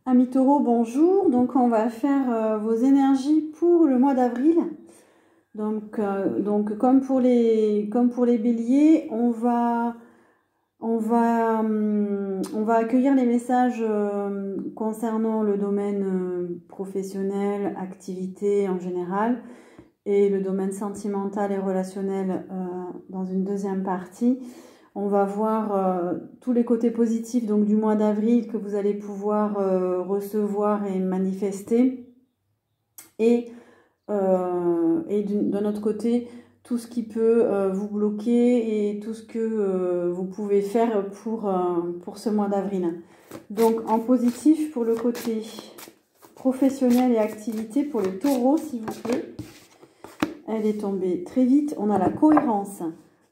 Amis taureaux, bonjour. Donc on va faire vos énergies pour le mois d'avril. Donc comme pour les béliers, on va accueillir les messages concernant le domaine professionnel, activité en général, et le domaine sentimental et relationnel dans une deuxième partie. On va voir tous les côtés positifs donc, du mois d'avril que vous allez pouvoir recevoir et manifester. Et d'un autre côté, tout ce qui peut vous bloquer et tout ce que vous pouvez faire pour ce mois d'avril. Donc en positif pour le côté professionnel et activité pour les taureaux, s'il vous plaît. Elle est tombée très vite. On a la cohérence.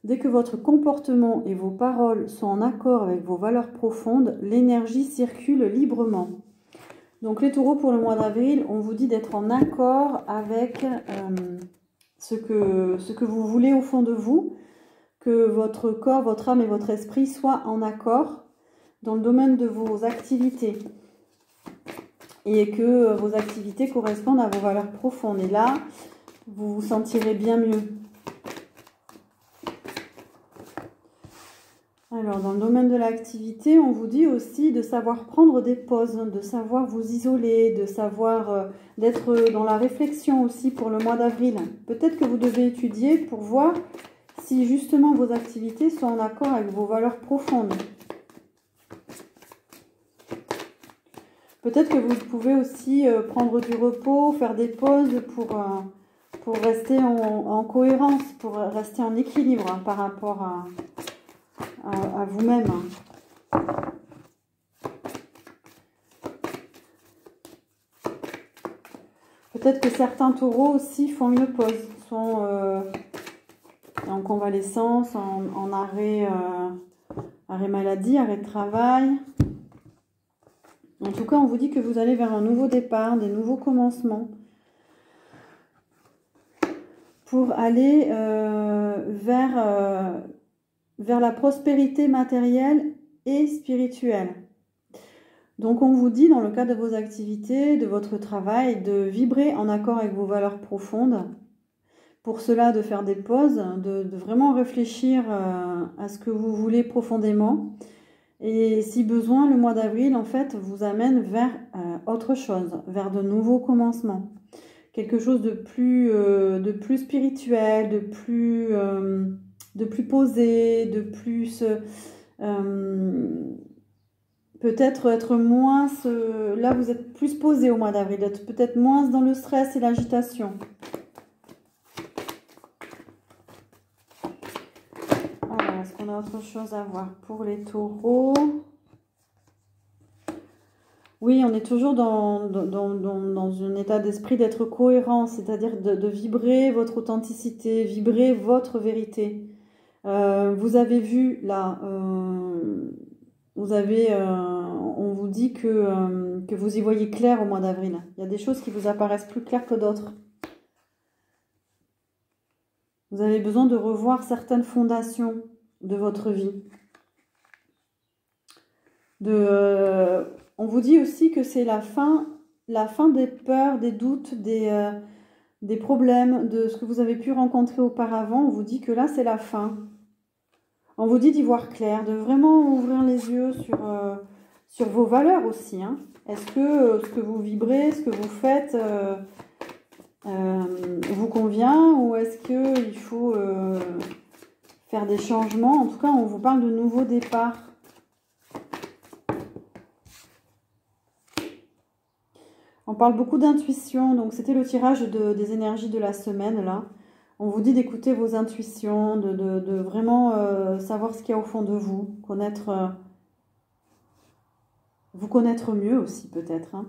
Dès que votre comportement et vos paroles sont en accord avec vos valeurs profondes, l'énergie circule librement. Donc les taureaux, pour le mois d'avril, on vous dit d'être en accord avec ce que vous voulez au fond de vous, que votre corps, votre âme et votre esprit soient en accord dans le domaine de vos activités et que vos activités correspondent à vos valeurs profondes. Et là, vous vous sentirez bien mieux. Alors, dans le domaine de l'activité, on vous dit aussi de savoir prendre des pauses, de savoir vous isoler, de savoir d'être dans la réflexion aussi pour le mois d'avril. Peut-être que vous devez étudier pour voir si justement vos activités sont en accord avec vos valeurs profondes. Peut-être que vous pouvez aussi prendre du repos, faire des pauses pour rester en cohérence, pour rester en équilibre par rapport à vous-même. Peut-être que certains taureaux aussi font une pause, sont en convalescence, en arrêt maladie, arrêt de travail. En tout cas, on vous dit que vous allez vers un nouveau départ, des nouveaux commencements, pour aller vers la prospérité matérielle et spirituelle. Donc on vous dit dans le cadre de vos activités, de votre travail, de vibrer en accord avec vos valeurs profondes. Pour cela, de faire des pauses, de vraiment réfléchir à ce que vous voulez profondément. Et si besoin, le mois d'avril, en fait, vous amène vers autre chose, vers de nouveaux commencements. Quelque chose de plus spirituel, de plus posé, de plus... peut-être être moins... Là, vous êtes plus posé au mois d'avril, être peut-être moins dans le stress et l'agitation. Alors, est-ce qu'on a autre chose à voir pour les taureaux? Oui, on est toujours dans un état d'esprit d'être cohérent, c'est-à-dire de vibrer votre authenticité, vibrer votre vérité. Vous avez vu là, on vous dit que vous y voyez clair au mois d'avril. Il y a des choses qui vous apparaissent plus claires que d'autres. Vous avez besoin de revoir certaines fondations de votre vie. On vous dit aussi que c'est la fin des peurs, des doutes, des problèmes, de ce que vous avez pu rencontrer auparavant. On vous dit que là, c'est la fin. On vous dit d'y voir clair, de vraiment ouvrir les yeux sur vos valeurs aussi. Hein. Est-ce que ce que vous vibrez, ce que vous faites vous convient, ou est-ce qu'il faut faire des changements? En tout cas, on vous parle de nouveaux départs. On parle beaucoup d'intuition, donc c'était le tirage des énergies de la semaine, là. On vous dit d'écouter vos intuitions, de vraiment savoir ce qu'il y a au fond de vous, vous connaître mieux aussi peut-être. Hein.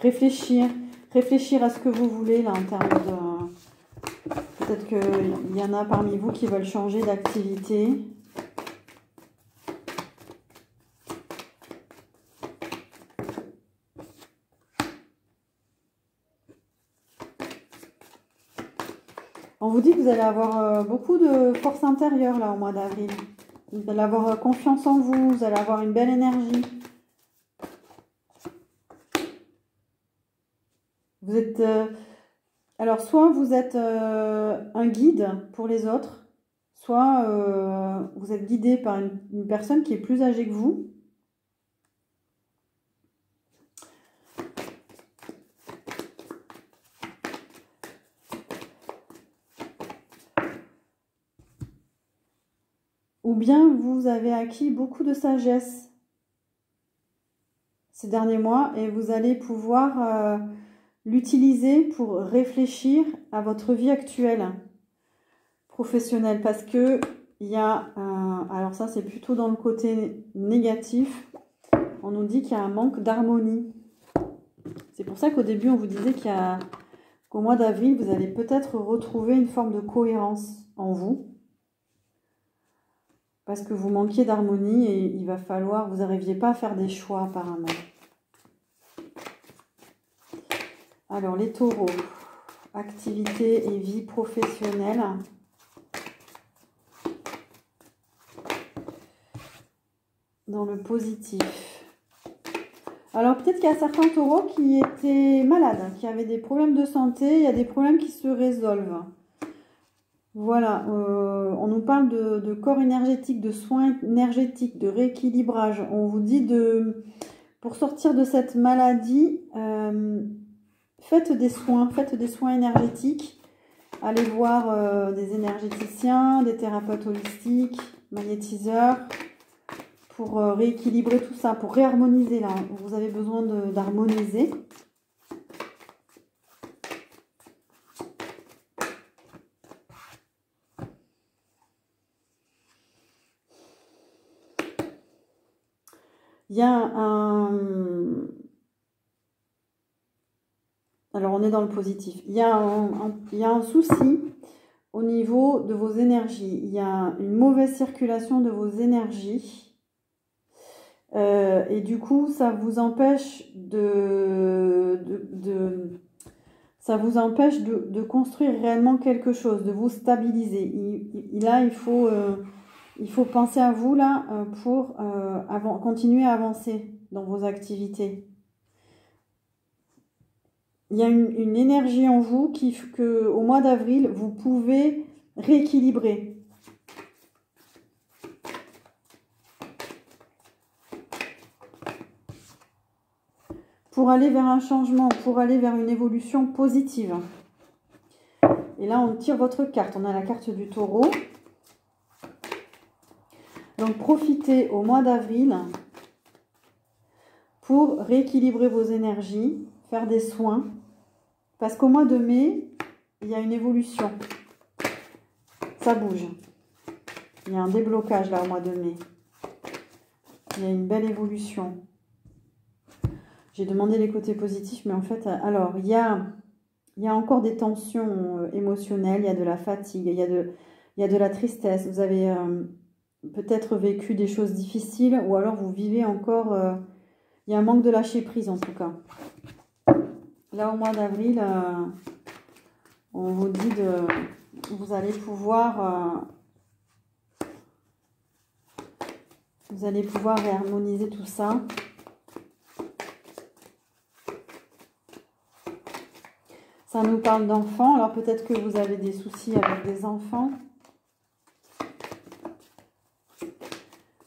Réfléchir à ce que vous voulez, là, en termes de... Peut-être qu'il y en a parmi vous qui veulent changer d'activité. On vous dit que vous allez avoir beaucoup de force intérieure là au mois d'avril. Vous allez avoir confiance en vous, vous allez avoir une belle énergie. Vous êtes... alors, soit vous êtes un guide pour les autres, soit vous êtes guidé par une personne qui est plus âgée que vous. Ou bien vous avez acquis beaucoup de sagesse ces derniers mois et vous allez pouvoir l'utiliser pour réfléchir à votre vie actuelle professionnelle. Parce que il y a, alors ça c'est plutôt dans le côté négatif, on nous dit qu'il y a un manque d'harmonie. C'est pour ça qu'au début on vous disait qu'au mois d'avril vous allez peut-être retrouver une forme de cohérence en vous. Parce que vous manquiez d'harmonie et il va falloir, vous n'arriviez pas à faire des choix apparemment. Alors les taureaux, activité et vie professionnelle. Dans le positif. Alors peut-être qu'il y a certains taureaux qui étaient malades, qui avaient des problèmes de santé, il y a des problèmes qui se résolvent. Voilà, on nous parle de corps énergétique, de soins énergétiques, de rééquilibrage. On vous dit pour sortir de cette maladie, faites des soins énergétiques. Allez voir des énergéticiens, des thérapeutes holistiques, magnétiseurs, pour rééquilibrer tout ça, pour réharmoniser là. Vous avez besoin d'harmoniser. Il y a alors on est dans le positif. Il y a un souci au niveau de vos énergies. Il y a une mauvaise circulation de vos énergies. Et du coup, ça vous empêche ça vous empêche de construire réellement quelque chose, de vous stabiliser. Là, il faut penser à vous là pour continuer à avancer dans vos activités. Il y a une énergie en vous qu'au mois d'avril, vous pouvez rééquilibrer. Pour aller vers un changement, pour aller vers une évolution positive. Et là, on tire votre carte. On a la carte du taureau. Donc, profitez au mois d'avril pour rééquilibrer vos énergies, faire des soins. Parce qu'au mois de mai, il y a une évolution. Ça bouge. Il y a un déblocage là au mois de mai. Il y a une belle évolution. J'ai demandé les côtés positifs, mais en fait, alors, il y a encore des tensions émotionnelles, il y a de la fatigue, il y a de la tristesse. Vous avez peut-être vécu des choses difficiles ou alors vous vivez encore... il y a un manque de lâcher prise en tout cas. Là, au mois d'avril, on vous dit vous allez pouvoir réharmoniser tout ça. Ça nous parle d'enfants. Alors peut-être que vous avez des soucis avec des enfants.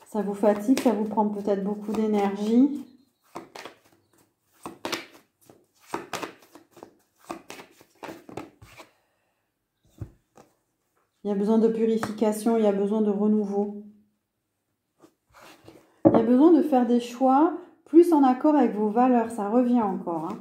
Ça vous fatigue, ça vous prend peut-être beaucoup d'énergie. Il y a besoin de purification, il y a besoin de renouveau. Il y a besoin de faire des choix plus en accord avec vos valeurs. Ça revient encore, hein.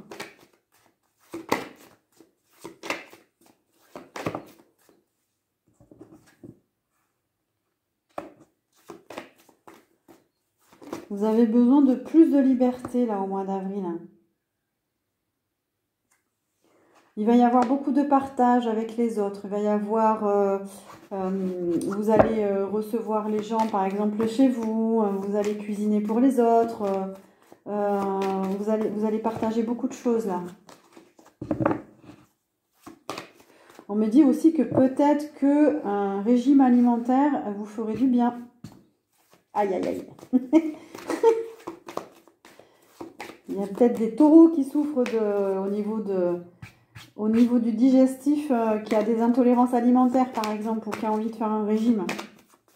Vous avez besoin de plus de liberté là au mois d'avril. Il va y avoir beaucoup de partage avec les autres. Il va y avoir, vous allez recevoir les gens par exemple chez vous. Vous allez cuisiner pour les autres. Vous allez partager beaucoup de choses là. On me dit aussi que peut-être qu'un régime alimentaire vous ferait du bien. Aïe, aïe, aïe. Il y a peut-être des taureaux qui souffrent au niveau du digestif, qui a des intolérances alimentaires par exemple, ou qui a envie de faire un régime.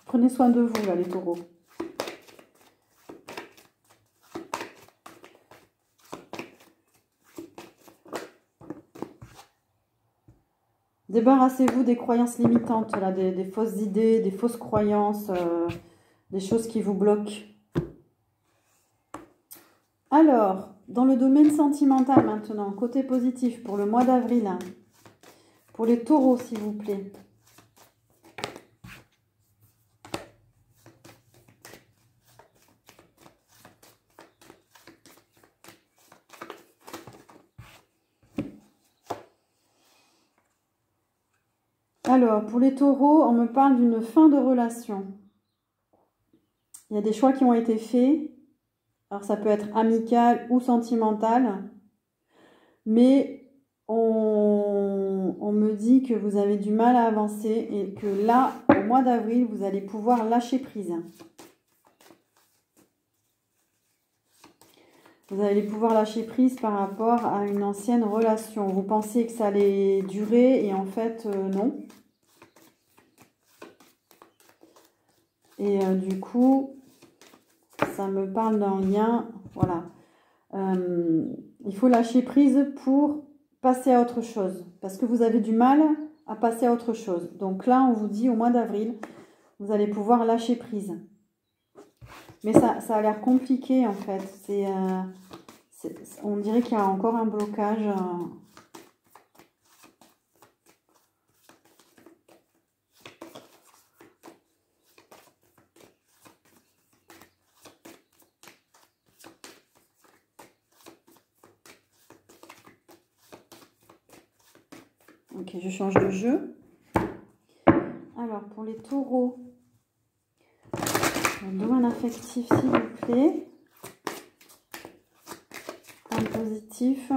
Prenez soin de vous là les taureaux. Débarrassez-vous des croyances limitantes, là, des fausses idées, des fausses croyances, des choses qui vous bloquent. Alors, dans le domaine sentimental maintenant, côté positif pour le mois d'avril, hein, pour les taureaux s'il vous plaît. Alors, pour les taureaux, on me parle d'une fin de relation. Il y a des choix qui ont été faits. Alors, ça peut être amical ou sentimental. Mais on me dit que vous avez du mal à avancer et que là, au mois d'avril, vous allez pouvoir lâcher prise. Vous allez pouvoir lâcher prise par rapport à une ancienne relation. Vous pensiez que ça allait durer et en fait, non. Et du coup, ça me parle d'un lien. Voilà. Il faut lâcher prise pour passer à autre chose. Parce que vous avez du mal à passer à autre chose. Donc là, on vous dit au mois d'avril, vous allez pouvoir lâcher prise. Mais ça a l'air compliqué en fait. On dirait qu'il y a encore un blocage. Ok, je change de jeu. Alors, pour les taureaux, le domaine affectif, s'il vous plaît. Un positif.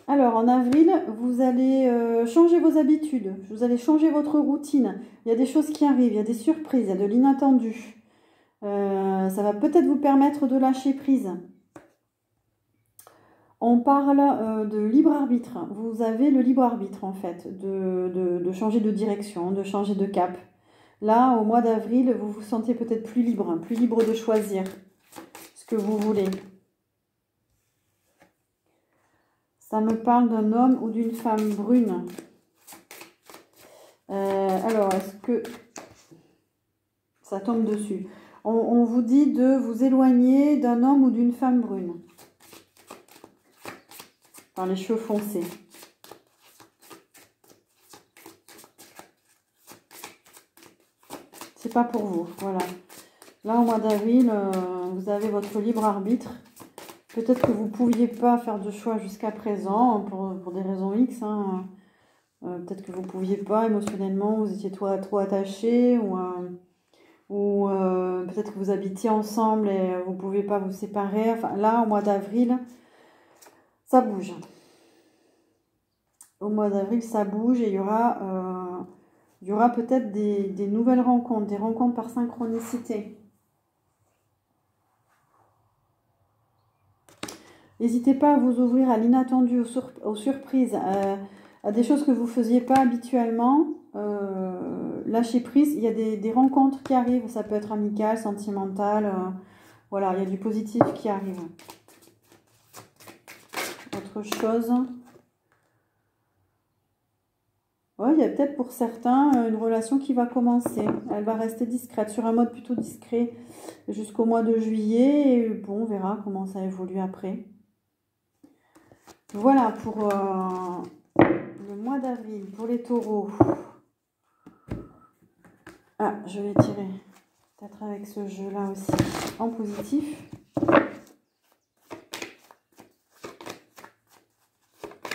Alors, en avril, vous allez changer vos habitudes. Vous allez changer votre routine. Il y a des choses qui arrivent, il y a des surprises, il y a de l'inattendu. Ça va peut-être vous permettre de lâcher prise. On parle de libre arbitre. Vous avez le libre arbitre en fait, de changer de direction, de changer de cap. Là, au mois d'avril, vous vous sentez peut-être plus libre de choisir ce que vous voulez. Ça me parle d'un homme ou d'une femme brune. Alors, est-ce que ça tombe dessus? On vous dit de vous éloigner d'un homme ou d'une femme brune. Par les cheveux foncés. C'est pas pour vous, voilà. Là, au mois d'avril, vous avez votre libre arbitre. Peut-être que vous ne pouviez pas faire de choix jusqu'à présent, pour des raisons X. Hein. Peut-être que vous ne pouviez pas émotionnellement, vous étiez trop attaché, ou peut-être que vous habitiez ensemble et vous ne pouviez pas vous séparer. Enfin, là, au mois d'avril, ça bouge. Au mois d'avril, ça bouge et il y aura peut-être des nouvelles rencontres, des rencontres par synchronicité. N'hésitez pas à vous ouvrir à l'inattendu, aux surprises, à des choses que vous ne faisiez pas habituellement. Lâchez prise, il y a des rencontres qui arrivent, ça peut être amical, sentimental, voilà, il y a du positif qui arrive. Autre chose. Ouais, il y a peut-être pour certains une relation qui va commencer. Elle va rester discrète, sur un mode plutôt discret jusqu'au mois de juillet. Et bon, on verra comment ça évolue après. Voilà pour le mois d'avril, pour les taureaux. Ah, je vais tirer peut-être avec ce jeu-là aussi en positif.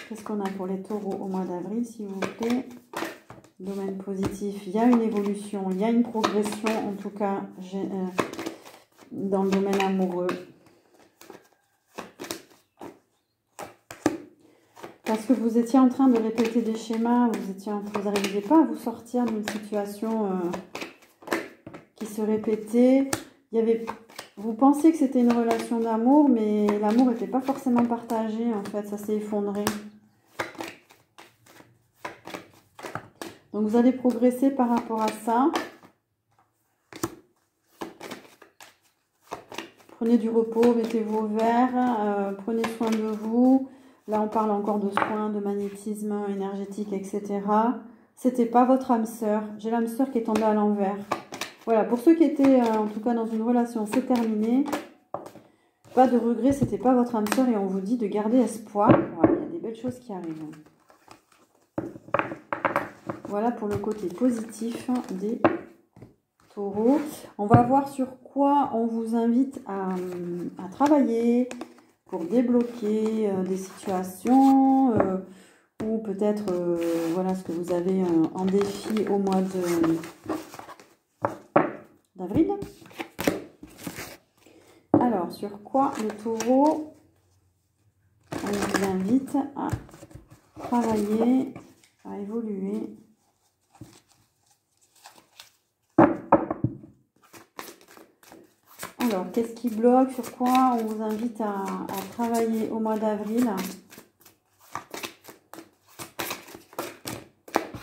Qu'est-ce qu'on a pour les taureaux au mois d'avril, s'il vous plaît? Domaine positif, il y a une évolution, il y a une progression, en tout cas, dans le domaine amoureux. Parce que vous étiez en train de répéter des schémas, vous n'arriviez pas à vous sortir d'une situation qui se répétait. Vous pensiez que c'était une relation d'amour, mais l'amour n'était pas forcément partagé, en fait, ça s'est effondré. Donc vous allez progresser par rapport à ça. Prenez du repos, mettez-vous au vert, prenez soin de vous. Là, on parle encore de soins, de magnétisme énergétique, etc. C'était pas votre âme sœur. J'ai l'âme sœur qui est tombée à l'envers. Voilà, pour ceux qui étaient en tout cas dans une relation, c'est terminé. Pas de regret, c'était pas votre âme sœur et on vous dit de garder espoir. Voilà, il y a des belles choses qui arrivent. Voilà pour le côté positif des taureaux. On va voir sur quoi on vous invite à travailler pour débloquer des situations ou peut-être voilà ce que vous avez en défi au mois d'avril. Alors, sur quoi le taureau, on vous invite à travailler, à évoluer. Alors, qu'est-ce qui bloque? Sur quoi on vous invite à travailler au mois d'avril?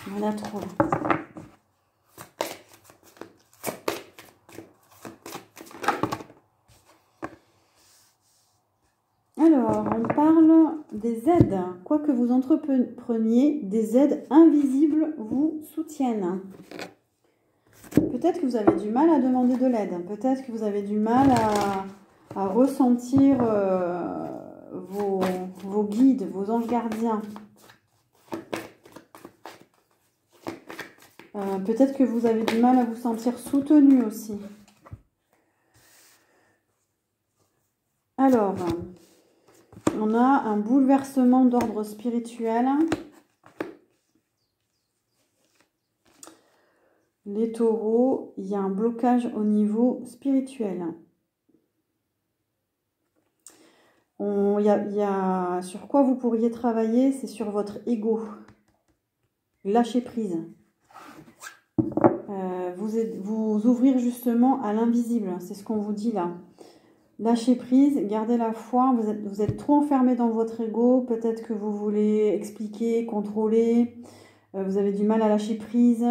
Il y en a trop là. Alors, on parle des aides. Quoi que vous entrepreniez, des aides invisibles vous soutiennent. Peut-être que vous avez du mal à demander de l'aide. Peut-être que vous avez du mal à ressentir vos guides, vos anges gardiens. Peut-être que vous avez du mal à vous sentir soutenu aussi. Alors, on a un bouleversement d'ordre spirituel. Les taureaux, il y a un blocage au niveau spirituel. Il y a sur quoi vous pourriez travailler, c'est sur votre ego. Lâcher prise. Vous ouvrir justement à l'invisible, c'est ce qu'on vous dit là. Lâchez prise, gardez la foi, vous êtes trop enfermé dans votre ego, peut-être que vous voulez expliquer, contrôler, vous avez du mal à lâcher prise,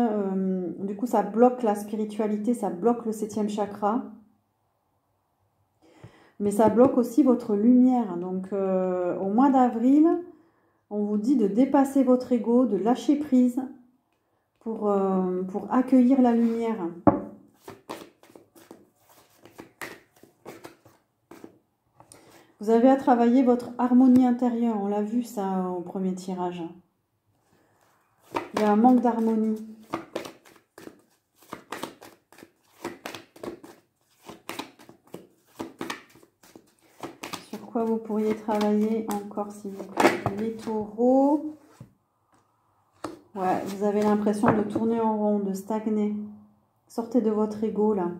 du coup ça bloque la spiritualité, ça bloque le 7e chakra, mais ça bloque aussi votre lumière. Donc au mois d'avril, on vous dit de dépasser votre ego, de lâcher prise pour accueillir la lumière. Vous avez à travailler votre harmonie intérieure. On l'a vu ça au premier tirage. Il y a un manque d'harmonie. Sur quoi vous pourriez travailler encore, s'il vous plaît? Les taureaux. Ouais, vous avez l'impression de tourner en rond, de stagner. Sortez de votre ego là.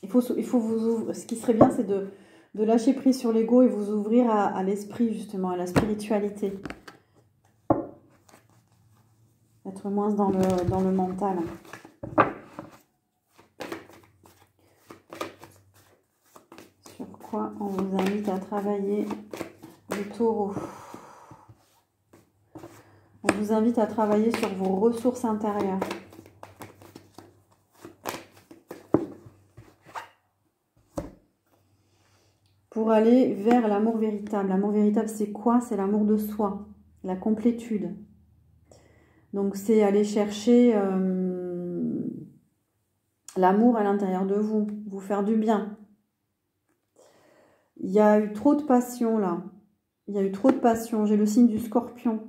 Il faut vous ouvrir. Ce qui serait bien, c'est de lâcher prise sur l'ego et vous ouvrir à l'esprit, justement, à la spiritualité. Être moins dans le mental. Sur quoi on vous invite à travailler le taureau? On vous invite à travailler sur vos ressources intérieures. Pour aller vers l'amour véritable. L'amour véritable, c'est quoi? C'est l'amour de soi, la complétude. Donc, c'est aller chercher l'amour à l'intérieur de vous, vous faire du bien. Il y a eu trop de passion, là. Il y a eu trop de passion. J'ai le signe du Scorpion.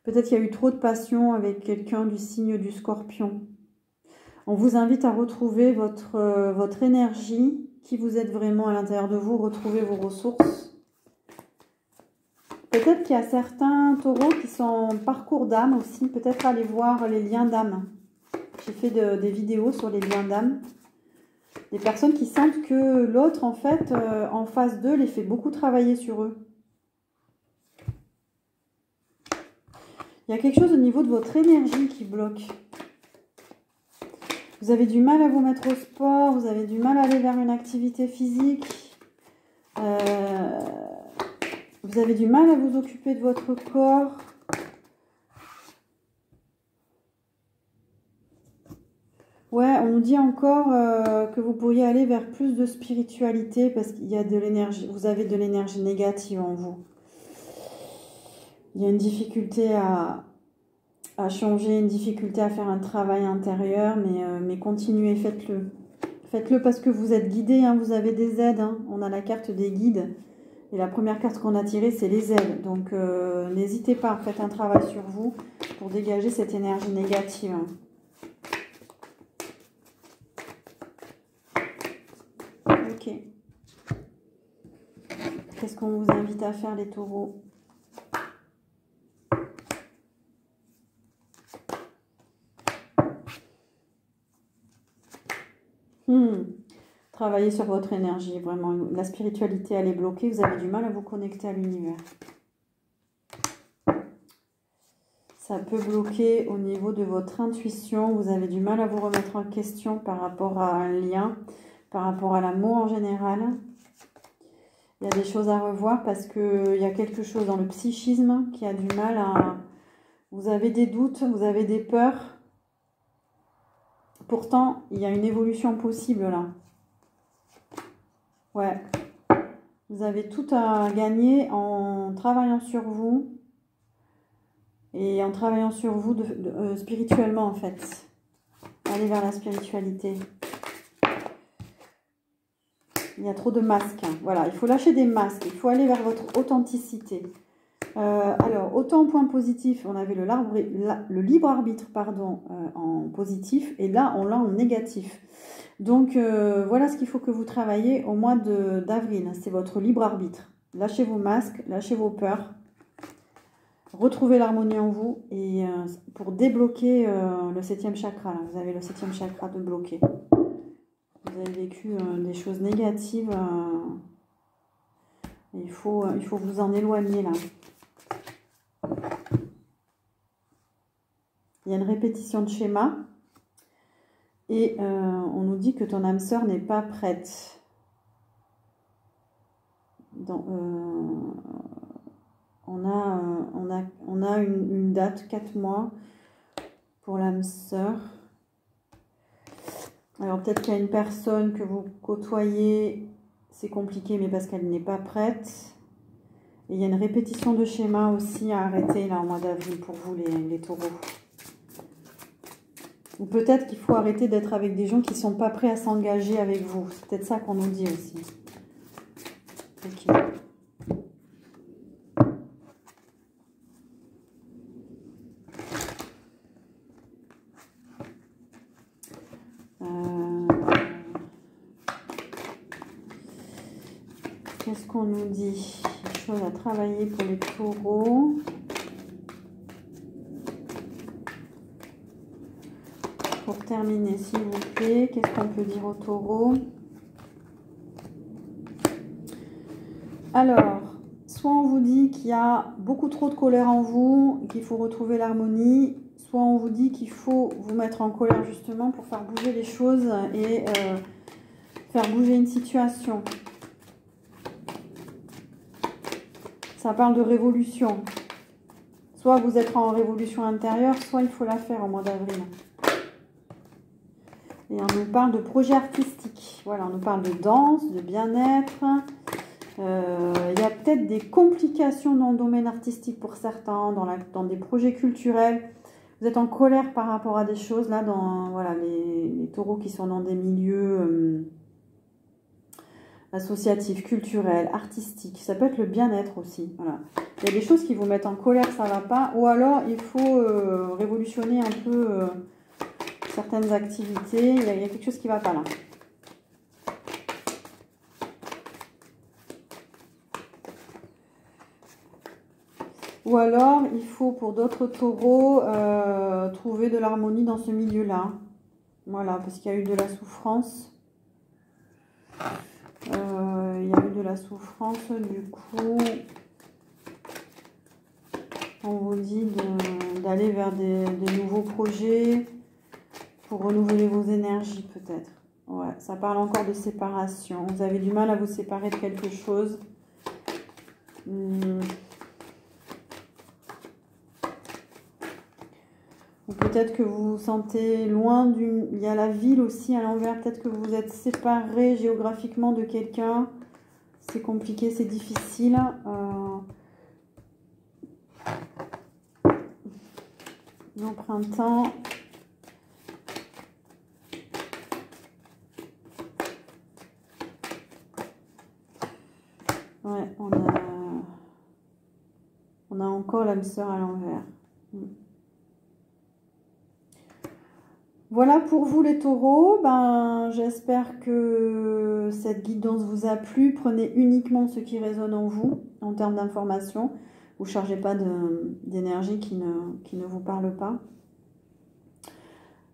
Peut-être qu'il y a eu trop de passion avec quelqu'un du signe du Scorpion. On vous invite à retrouver votre énergie, qui vous êtes vraiment à l'intérieur de vous, retrouver vos ressources. Peut-être qu'il y a certains taureaux qui sont en parcours d'âme aussi. Peut-être aller voir les liens d'âme. J'ai fait des vidéos sur les liens d'âme. Des personnes qui sentent que l'autre, en fait, en face d'eux, les fait beaucoup travailler sur eux. Il y a quelque chose au niveau de votre énergie qui bloque. Vous avez du mal à vous mettre au sport, vous avez du mal à aller vers une activité physique. Vous avez du mal à vous occuper de votre corps. Ouais, on nous dit encore que vous pourriez aller vers plus de spiritualité parce qu'il y a de l'énergie. Vous avez de l'énergie négative en vous. Il y a une difficulté à changer, une difficulté à faire un travail intérieur, mais continuez, faites-le. Faites-le parce que vous êtes guidé, hein, vous avez des aides. Hein. On a la carte des guides. Et la première carte qu'on a tirée, c'est les aides. Donc, n'hésitez pas, faites un travail sur vous pour dégager cette énergie négative. Ok. Qu'est-ce qu'on vous invite à faire, les taureaux? Travaillez sur votre énergie, vraiment. La spiritualité, elle est bloquée. Vous avez du mal à vous connecter à l'univers. Ça peut bloquer au niveau de votre intuition. Vous avez du mal à vous remettre en question par rapport à un lien, par rapport à l'amour en général. Il y a des choses à revoir parce qu'il y a quelque chose dans le psychisme qui a du mal à... Vous avez des doutes, vous avez des peurs. Pourtant, il y a une évolution possible là. Ouais. Vous avez tout à gagner en travaillant sur vous. Et en travaillant sur vous spirituellement, en fait. Allez vers la spiritualité. Il y a trop de masques. Hein. Voilà, il faut lâcher des masques. Il faut aller vers votre authenticité. Alors, autant en point positif, on avait le libre arbitre pardon, en positif. Et là, on l'a en négatif. Donc, voilà ce qu'il faut que vous travaillez au mois d'avril. C'est votre libre arbitre. Lâchez vos masques, lâchez vos peurs. Retrouvez l'harmonie en vous et pour débloquer le 7e chakra, là, vous avez le 7e chakra de bloqué. Vous avez vécu des choses négatives. Il faut vous en éloigner là. Il y a une répétition de schéma et on nous dit que ton âme sœur n'est pas prête. On a une date, 4 mois pour l'âme sœur. Alors peut-être qu'il y a une personne que vous côtoyez, c'est compliqué, mais parce qu'elle n'est pas prête. Et il y a une répétition de schéma aussi à arrêter là en mois d'avril pour vous les taureaux. Ou peut-être qu'il faut arrêter d'être avec des gens qui ne sont pas prêts à s'engager avec vous. C'est peut-être ça qu'on nous dit aussi. Ok. Qu'est-ce qu'on nous dit? Des choses à travailler pour les taureaux. Pour terminer, s'il vous plaît, qu'est-ce qu'on peut dire aux taureaux? Alors, soit on vous dit qu'il y a beaucoup trop de colère en vous, qu'il faut retrouver l'harmonie, soit on vous dit qu'il faut vous mettre en colère justement pour faire bouger les choses et faire bouger une situation. Ça parle de révolution. Soit vous êtes en révolution intérieure, soit il faut la faire au mois d'avril. Et on nous parle de projet artistique. Voilà, on nous parle de danse, de bien-être. Il y a peut-être des complications dans le domaine artistique pour certains, dans des projets culturels. Vous êtes en colère par rapport à des choses, là, dans voilà, les taureaux qui sont dans des milieux associatifs, culturels, artistiques. Ça peut être le bien-être aussi. Voilà. Il y a des choses qui vous mettent en colère, ça ne va pas. Ou alors, il faut révolutionner un peu certaines activités. Il y a quelque chose qui ne va pas là. Ou alors, il faut pour d'autres taureaux trouver de l'harmonie dans ce milieu-là. Voilà, parce qu'il y a eu de la souffrance. Il y a eu de la souffrance, du coup, on vous dit d'aller vers des nouveaux projets. pour renouveler vos énergies peut-être. Ouais, ça parle encore de séparation. Vous avez du mal à vous séparer de quelque chose. Ou peut-être que vous vous sentez loin du... Il y a la ville aussi à l'envers. Peut-être que vous vous êtes séparé géographiquement de quelqu'un. C'est compliqué, c'est difficile. Au printemps. Ouais, on a encore l'âme sœur à l'envers. Voilà pour vous les taureaux. Ben, j'espère que cette guidance vous a plu. Prenez uniquement ce qui résonne en vous en termes d'informations. Vous ne chargez pas d'énergie qui ne vous parle pas.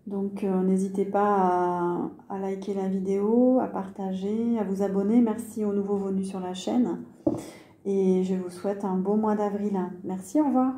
Donc n'hésitez pas à liker la vidéo, à partager, à vous abonner. Merci aux nouveaux venus sur la chaîne. Et je vous souhaite un beau mois d'avril. Merci, au revoir.